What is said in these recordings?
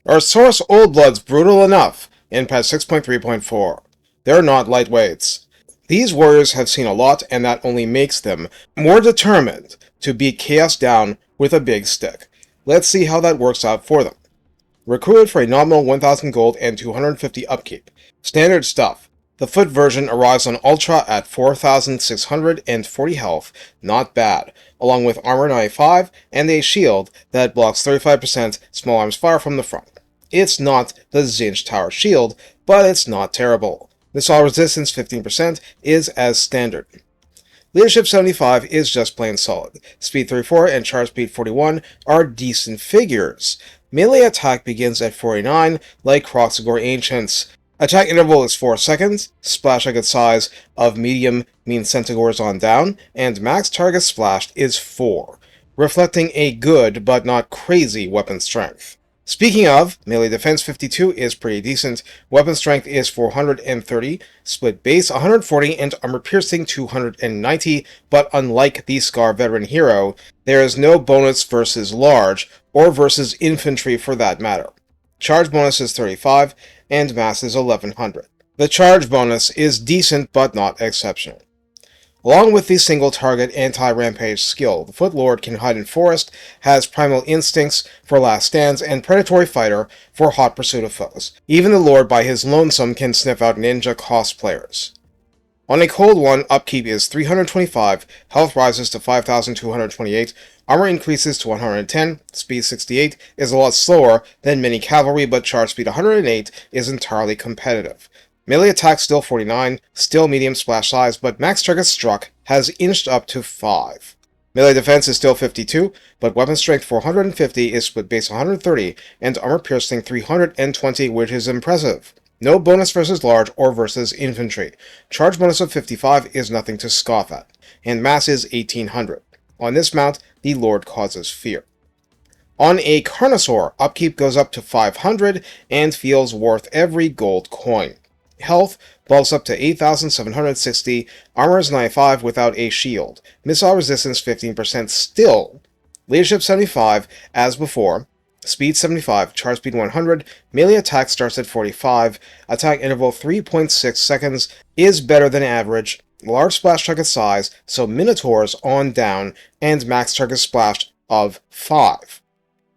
Are Saurus Oldbloods brutal enough in patch 6.3.4? They're not lightweights. These warriors have seen a lot, and that only makes them more determined to beat chaos down with a big stick. Let's see how that works out for them. Recruited for a nominal 1000 gold and 250 upkeep. Standard stuff. The foot version arrives on Ultra at 4640 health, not bad, along with armor 95 and a shield that blocks 35% small arms fire from the front. It's not the Zinch Tower shield, but it's not terrible. Missile resistance 15% is as standard. Leadership 75 is just plain solid. Speed 34 and charge speed 41 are decent figures. Melee attack begins at 49, like Kroq-Gar Ancients. Attack interval is 4 seconds, splash target size of medium means Centaurs on down, and max target splashed is 4, reflecting a good but not crazy weapon strength. Speaking of, melee defense 52 is pretty decent, weapon strength is 430, split base 140, and armor piercing 290, but unlike the Scar veteran hero, there is no bonus versus large, or versus infantry for that matter. Charge bonus is 35, and mass is 1100. The charge bonus is decent but not exceptional. Along with the single target anti-rampage skill, the Foot Lord can hide in forest, has primal instincts for last stands, and predatory fighter for hot pursuit of foes. Even the Lord by his lonesome can sniff out ninja cosplayers. On a cold one, upkeep is 325, health rises to 5228, armor increases to 110, speed 68 is a lot slower than mini cavalry, but charge speed 108 is entirely competitive. Melee attack still 49, still medium splash size, but max target struck has inched up to 5. Melee defense is still 52, but weapon strength 450 is split base 130, and armor piercing 320, which is impressive. No bonus versus large or versus infantry. Charge bonus of 55 is nothing to scoff at, and mass is 1800. On this mount, the Lord causes fear. On a Carnosaur, upkeep goes up to 500 and feels worth every gold coin. Health bulks up to 8760, armor is 95 without a shield, missile resistance 15% still, leadership 75 as before, speed 75, charge speed 100, melee attack starts at 45, attack interval 3.6 seconds is better than average, large splash target size, so Minotaurs on down, and max target splash of 5.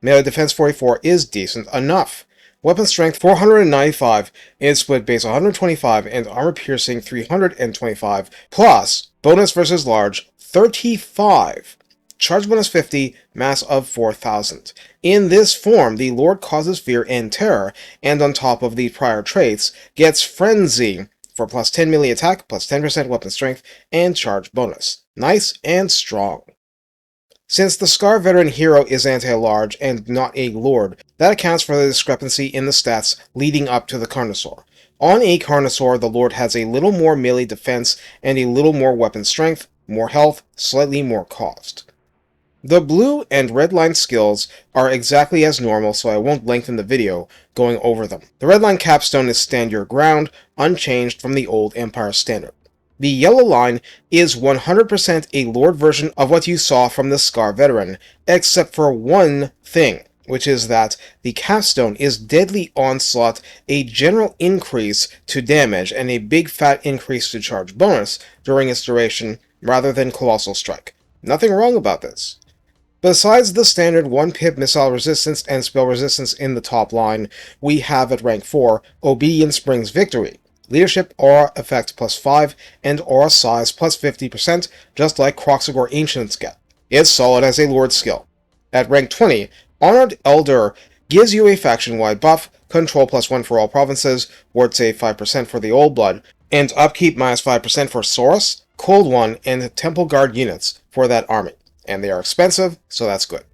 Melee defense 44 is decent enough. Weapon strength 495 is split base 125 and armor piercing 325, plus bonus versus large 35. Charge bonus 50, mass of 4000. In this form, the Lord causes fear and terror, and on top of the prior traits, gets Frenzy for plus 10 melee attack, plus 10% weapon strength, and charge bonus. Nice and strong. Since the Scar veteran hero is anti-large and not a Lord, that accounts for the discrepancy in the stats leading up to the Carnosaur. On a Carnosaur, the Lord has a little more melee defense and a little more weapon strength, more health, slightly more cost. The blue and red line skills are exactly as normal, so I won't lengthen the video going over them. The red line capstone is stand your ground, unchanged from the old Empire standard. The yellow line is 100% a Lord version of what you saw from the Scar veteran, except for one thing, which is that the capstone is Deadly Onslaught, a general increase to damage, and a big fat increase to charge bonus during its duration, rather than Colossal Strike. Nothing wrong about this. Besides the standard 1-pip missile resistance and spell resistance in the top line, we have at rank 4, Obedience Brings Victory. Leadership Aura Effect plus 5, and Aura Size plus 50%, just like Kroq-Gar Ancients get. It's solid as a Lord skill. At rank 20, Honored Elder gives you a faction-wide buff, control plus 1 for all provinces, ward save 5% for the Oldblood, and upkeep minus 5% for Saurus, Cold One, and Temple Guard units for that army. And they are expensive, so that's good.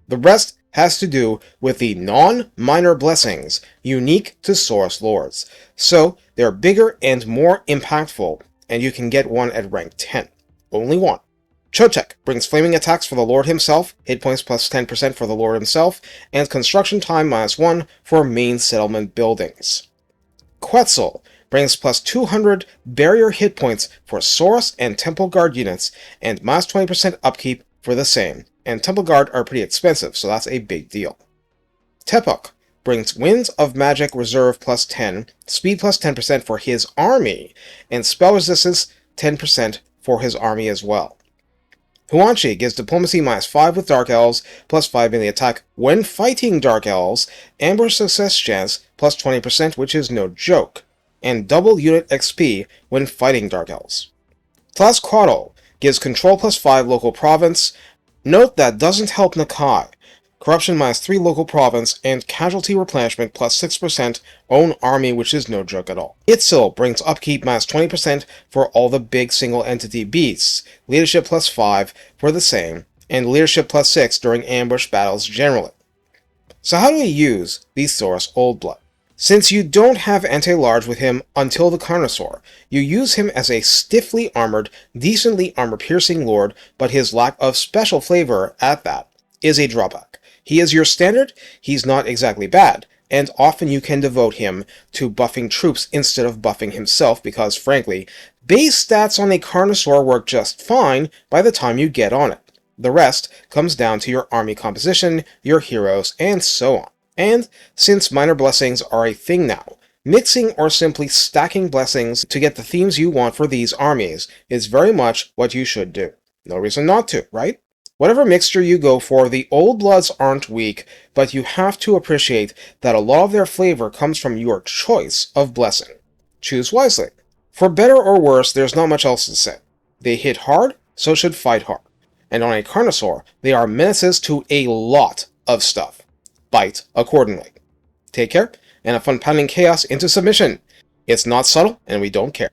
The rest has to do with the non-minor blessings unique to Saurus Lords. So, they're bigger and more impactful, and you can get one at rank 10. Only one. Chotek brings flaming attacks for the Lord himself, hit points plus 10% for the Lord himself, and construction time minus 1 for main settlement buildings. Quetzal brings plus 200 barrier hit points for Saurus and Temple Guard units, and minus 20% upkeep for the same. And Temple Guard are pretty expensive, so that's a big deal. Tepuk brings Winds of Magic Reserve plus 10, speed plus 10% for his army, and spell resistance 10% for his army as well. Huanchi gives Diplomacy minus 5 with Dark Elves, plus 5 in the attack when fighting Dark Elves, ambush success chance plus 20%, which is no joke, and double unit XP when fighting Dark Elves. Tlaxcuatl gives Control plus 5 local province. Note that doesn't help Nakai. Corruption minus 3 local province, and casualty replenishment plus 6% own army, which is no joke at all. Itzil brings upkeep minus 20% for all the big single entity beasts, leadership plus 5 for the same, and leadership plus 6 during ambush battles generally. So how do we use the Saurus Oldblood? Since you don't have anti-large with him until the Carnosaur, you use him as a stiffly armored, decently armor-piercing lord, but his lack of special flavor at that is a drawback. He is your standard, he's not exactly bad, and often you can devote him to buffing troops instead of buffing himself because, frankly, base stats on a Carnosaur work just fine by the time you get on it. The rest comes down to your army composition, your heroes, and so on. And since minor blessings are a thing now, mixing or simply stacking blessings to get the themes you want for these armies is very much what you should do. No reason not to, right? Whatever mixture you go for, the Oldbloods aren't weak, but you have to appreciate that a lot of their flavor comes from your choice of blessing. Choose wisely. For better or worse, there's not much else to say. They hit hard, so should fight hard. And on a Carnosaur, they are menaces to a lot of stuff. Bite accordingly. Take care, and have fun pounding chaos into submission. It's not subtle, and we don't care.